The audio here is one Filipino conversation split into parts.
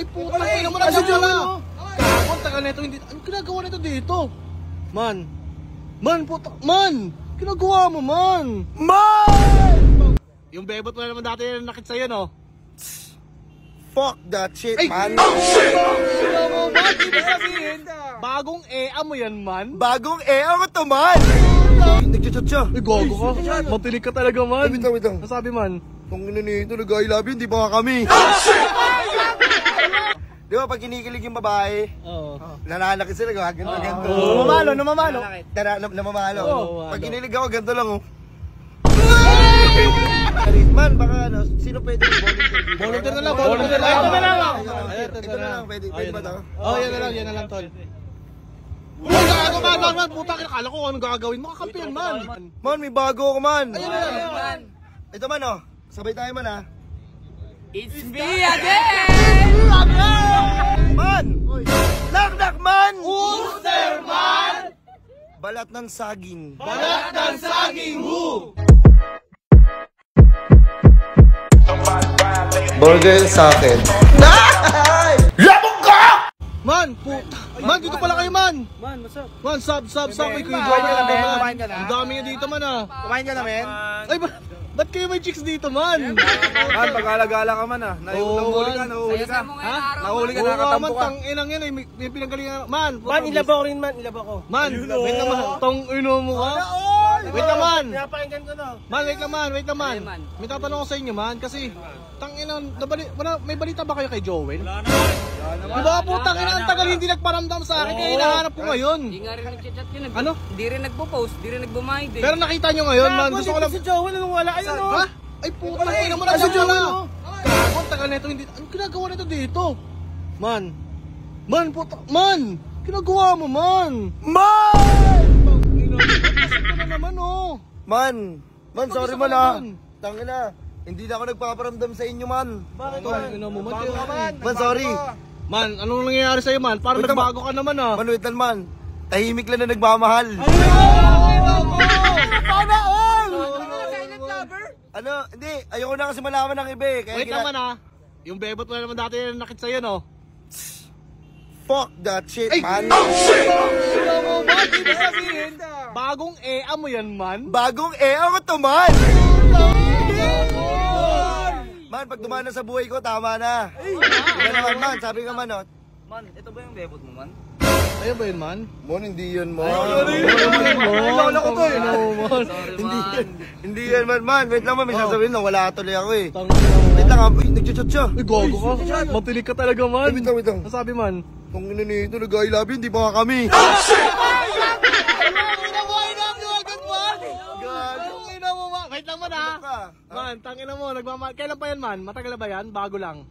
Ay puta, ina mo na pala. Kakon, tagal na ito, hindi. Ano ginagawa nito dito? Man, puta, ginagawa mo, man. Yung bebot mo na naman dati na nakit sa'yo, no? Fuck that shit, Ay, man. Man, ibig sabihin, bagong EA mo yan, man. Bagong EA ko to, man. Nagchat siya. Ay, gago ka. Matinig ka talaga, man. Wait lang. Nasabi, man? Kung ino nito, nag-I love you, hindi pa nga kami. Di ba, pag kinikilig yung babae, nananakit sila, ganito. Namamalo. Namamalo. Pag kinilig ako, ganito lang, oh. Man, baka ano, sino pwede Volunteer na lang. Ito na lang. Pwede ba ito? Yan na lang, tol. Uy, gago, man. Puta, akala ko anong gagawin mo. Kakampi yan, man. Man, may bago ako, man. Ayun na lang. Ito, man, oh. Sabay tayo, man, ha. It's me again! Man! Naknak, man! Booster, man! Balat ng saging. Balat ng saging, who? Burger sa akin. Labog ka! Man, puta. Man, dito pala kayo, man. Man, what's up? Man, sub. May kuya Kumain ka na, man. men. Kumain ka na. Ang dami niya dito, man, ah. Kumain ka na, men? Ay, ba't kayo may chicks dito, man? Man, pag-alagala ka man ah. Nahuhuli ka. Ha? Nahuli ka, Oo, nakatampo man, ka. tang inang yan, eh. May pinanggalingan. Man, Ilaba ko rin, man. Ilaba ko. Man, wait naman. Tong ino mo ka. Wait naman. Pinapakinggan ko, no? Man, wait naman. May tatanong ko sa inyo, man, kasi tang ina, may balita ba kayo kay Joel? Diba po, tang ina, ang tagal hindi nagparamdam sa akin, kaya hinahanap ko ngayon. Hindi nga rin nag-chat yun. Ano? Hindi rin nagpo-post, hindi rin nagbumayad eh. Pero nakita nyo ngayon, man, gusto ko lang. Si Joel, nung wala kayo, no? Ha? Ay puta, ina mo na si Joel. Kakon, tagal na ito, hindi. Ano ginagawa nito dito? Man, puta, ginagawa mo, man. Ito na naman, oh. Man, sorry man, ha. Tangina, hindi na ako nagpaparamdam sa inyo, man. Bakit, Tang ina mo, man. Man, sorry. Man, anong nangyayari sa'yo, man? Parang Wait, nagbago ka naman, ah. Man, wait lang, man. Tahimik lang na nagmamahal. Sana all! Ano, hindi. Ayoko na kasi malaman ng iba, eh. Kaya Wait naman, ah. Yung bebot mo na naman dati na nakit sa'yo, no? Fuck that shit, Ay! man. Ano mo, man? Ibig sabihin, bagong EA mo yan, man? Bagong EA ko to, man. Man, pag dumaan na sa buhay ko, tama na. Diba naman, man? Sabi ka man, oh. Man, ito ba yung bebot mo, man? Ayun ba yun, man? Mon, hindi yun, mon. Lola ko to, eh. Hindi yan, man. Wait lang, man. May sasabihin na wala tuloy ako, eh. Tangina mo. Wait lang, uy, nagchat siya. Uy, gago ka. Matinig ka talaga, man. Wait lang. Nasabi, man? Kung ino nito, nag-I love you, hindi pa nga kami. Wait lang, man, ha? Man, tangina mo. Kailan pa yan, man? Matagal na ba yan? Bago lang.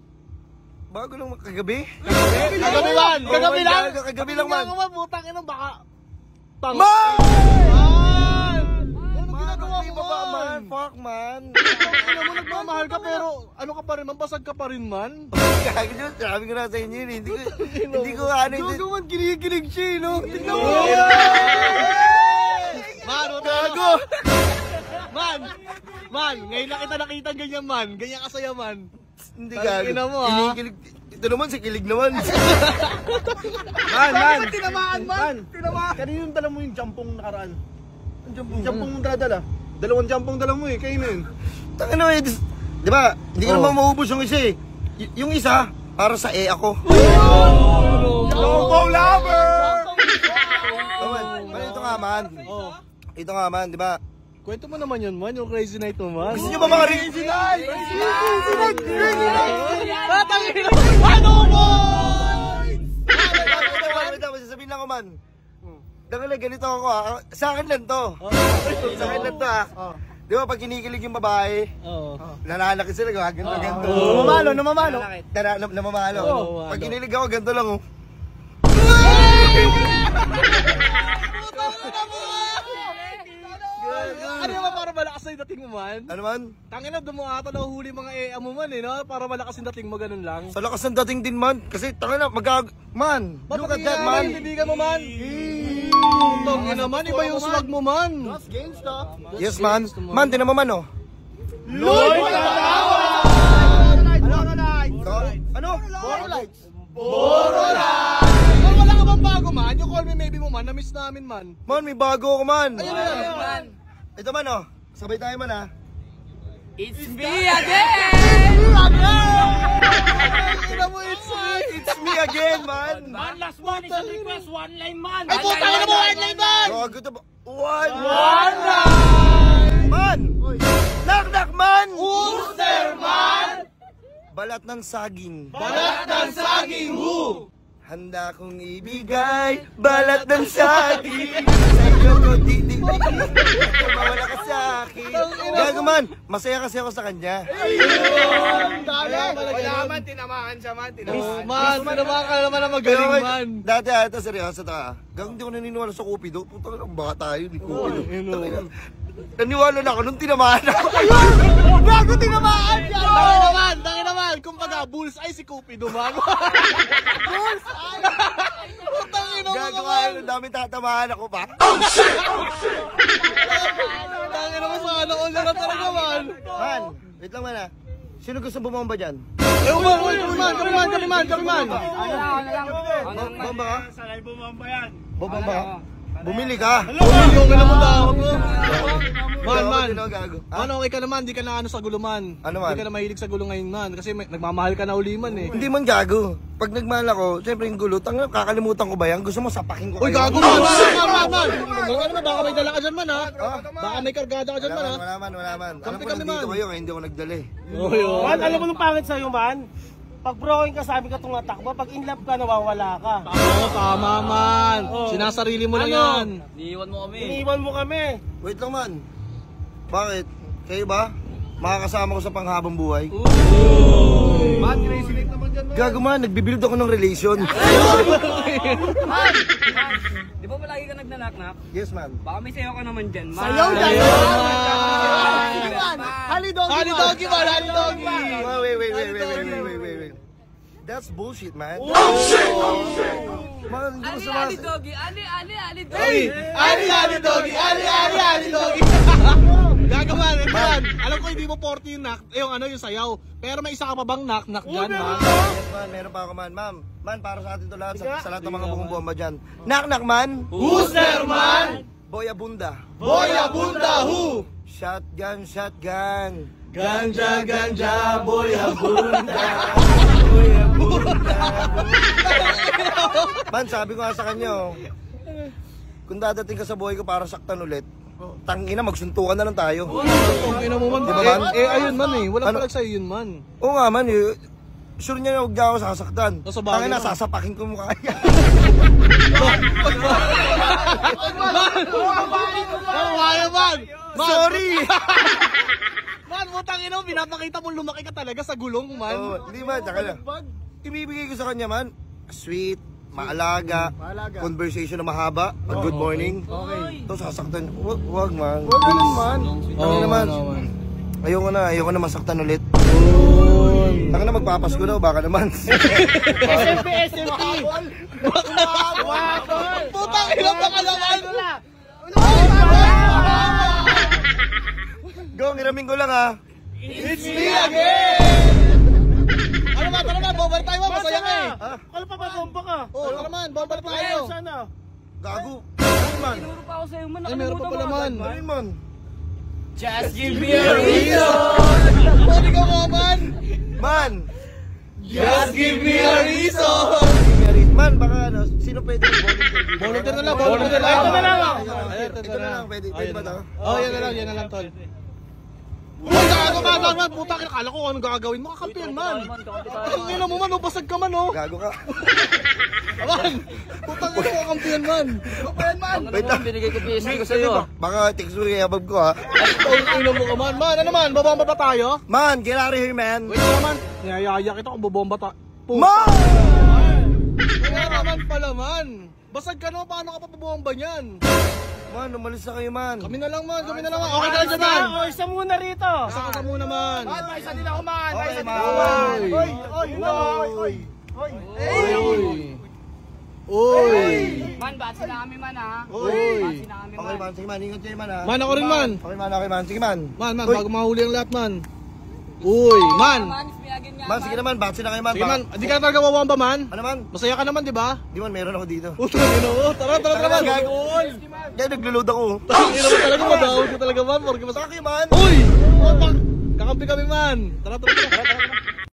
Bago lang kagabi? Kagabi, man! Kagabi lang! Kagabi lang, man. Putang ina, baka... Man! Ano ginagawa mo, man? Fuck, man. Ano mo, nagmamahal ka pero ano ka pa rin man? Basag ka pa rin, man? Gagi dyan, sabi ko na sa inyo, hindi ko ano. Gago, man, kinikilig siya, no? Tignan mo! Man, gago! Man, ngayon lang kita nakita ganyan, man. Ganyan kasaya, man. Hindi gagi. Ina mo, ha? Kinikilig. Ito naman, si kilig naman. Man! Tinamaan, man! Tinamaan! Kanina yung dala mo yung jampong nakaraan. Ang jampong mong dala. Dalawang jampong dala mo eh, kayo na yun. Tangina mo, di ba? Hindi ko naman maubos yung isa, eh. Yung isa, para sa ako. Jampong lover! Man, ito nga, man. Ito nga, man, di ba? Kwento mo naman yun, man, yung crazy night mo, man. Gusto nyo ba mga crazy night? Tatangin na! Ano mo? Wait, masasabihin lang ko, man. Dangala, ganito ako, ha. Sa akin lang to. Sa akin lang to, ha. Di ba, pag kinikilig yung babae, nananakit sila, ganito. Namamalo. Namamalo. Pag kinilig ako, ganito lang, oh. Ano naman para malakas na yung dating mo, man? Ano man? Tangina, dumuata na huli mga EA mo, man, eh, no? Para malakas yung dating mo, ganun lang. Sa lakas ng dating din, man. Kasi, tangina, man, look at that, man. Ibigan mo, man. Tangina naman, iba yung swag mo, man. Yes, man. Man, tinan mo, man, oh. Lloyd! Ano? Boro lights. Boro lights! Man, wala ka bang bago man? Yung call me maybe mo man, na-miss namin man. Man, may bago ako man. Ayun na lang. Man, Ito man oh. Sabay tayo man ha. it's me again! Ina mo, it's me! It's me again, man. Man, last man, isang request, one line man. Ay, puta ka na mo, one line man! Gago to ba? One line! man! Knock, man! Booster man! Balat ng saging. Balat ng saging who? Handa kong ibigay balat ng saging. Sa'yo ko titigil. Mawala ka sa akin. Gago man, masaya kasi ako sa kanya. Wala man, tinamaan siya man. Man, tinamaan ka naman na magaling man. Dati ito, seryoso to ah. Gago hindi ko naniniwala sa Cupido. Puta ka lang, baka tayo ni Cupido. Naniwala na ako nung tinamaan ako. Bago tinamaan siya! Dangin naman! Kumbaga, bullseye si Cupido man. Bullseye! Putang ina mo Gago naman! nga, dami tatamaan ako pa. Dangin naman sa ano, all na talaga man. Man, wait lang man ah. Sino gusto bumomba dyan? Kami man! Bomba ka? Sanay bumamba yan. Bomba ka? Bumili ka? Yung ka naman daw. Man, Gago. Man, okay ka naman, di ka na ano sa gulo man. Ano man? Di ka na mahilig sa gulo ngayon man. Kasi nagmamahal ka na uli man eh. Hindi man gago. Pag nagmahal ako, siyempre yung gulo, kakalimutan ko ba yan? Gusto mo sapakin ko Uy, kayo? gago man! Baka may dala ka dyan man ha. Baka may kargada ka dyan man ha. Wala man. Alam Kampi ko kami, nandito man. kayo, kaya hindi ako nagdala eh. Man, alam mo nung pangit sa'yo, man? Pag broing ka, sabi ka tumatakbo. Pag in love ka, nawawala ka. Oo, tama man. Sinasarili mo lang yan. Iniiwan mo kami. Iniwan mo kami. Wait lang man. Bakit? Kayo ba? Makakasama ko sa panghabang buhay? Man, crazy late naman dyan, man. Gago man, nagbibuild ako ng relation. Di ba palagi ka nagnanaknak? Yes man. Baka may sayo ka naman dyan, man. Sayaw man! Halidogi Halidogi man! Halidogi! Wait. That's bullshit, man. Man, hindi ko Ali, sa Ali, doggy. Ali, doggy. Ay! Ali Dogi! Ali Dogi! Gago man, ito yan. Alam ko hindi mo 40 yung yung sayaw. Pero may isa ka pa bang knock dyan, man? Yes man, meron pa ako man. Ma'am, man, para sa atin to lahat, sa lahat ng mga bumubomba dyan. Knock man. Booster man! Boya bunda. Boya bunda who? Shotgun. Ganja, boya bunda. Man, sabi ko nga sa kanya, kung dadating ka sa buhay ko para saktan ulit, tangina, magsuntukan na lang tayo. Okay na mo man. Di ba, man? Ayun man eh. Walang Ano? palag sa'yo yun man. Oo nga man, sure niya na huwag niya ako sasaktan. Nasa bagay Tangina, naman. sasapakin ko mukha niya. Man! Sorry! Man, putang ina mo, pinapakita mo lumaki ka talaga sa gulong, man. Hindi man, tsaka lang. Ibibigay ko sa kanya man, sweet, maalaga, conversation na mahaba, good morning. Okay. Ito sasaktan, wag man. Wag naman, man. Tangina naman. Ayoko na masaktan ulit. Taka na magpapasko na, baka naman. SMP. Putang ina pa ka naman. Go, ngiramin ko lang ha. It's me again! Tara man, bobal tayo, masaya ka eh. Ano pa ba, bomba ka? Oo, tara man, bobal tayo. Sana. Gago. Ano man? Tinuro pa ako sa'yo, man. Ay, meron pa pala man. Ano man? Just give me a reason. Sorry ka nga man. Man! Just give me a reason. Man, baka ano, sino pwede Volunteer na lang, volunteer na lang. Ito na lang. Ito na lang, pwede ba ito? Oh, yan na lang, tol. Uy, gago man, puta ka, akala ko anong gagawin mo, kakampihan man. Ang ina mo man, basag ka man, oh. Gago ka. Man, putang ina mo, kakampihan man. Wait lang. Binigay ko PSG ko sa'yo. Baka text mo rin yabab ko ha. Ang ina mo ka man. Man, ano man, babomba pa tayo? Man, get out of here, man. Wait naman, niyayaya kita kung bobomba ta. Man! Kaya naman pala man. Basag ka no, paano ka pa babomba niyan? Man, umalis na kayo, man. Kami na lang man. Okay ka lang dyan man. Isa muna rito. Isa ka muna man. Isa din ako, man. Okay, man. Uy. Man, batsi na kami, man, ha? Uy. Batsi na kami, Okay, man. man. Sige, man. Ingat kayo, man, ha. Man, ako rin man. Okay, man. Sige, man. Man, Uy. bago mahuli ang lahat man. Uy, man. Man, it's me again Man, sige naman, bakit na kayo man? Sige man, hindi ka talaga wawamba man. Ano man? Masaya ka naman, di ba? Di man, meron ako dito. Puto, tara, man. Gagawin! Kaya naglo-load ako. Tangina mo talaga, madawag ka talaga man. Porque mas... Saka kayo man! Uy! Kakampi kami man. Tara.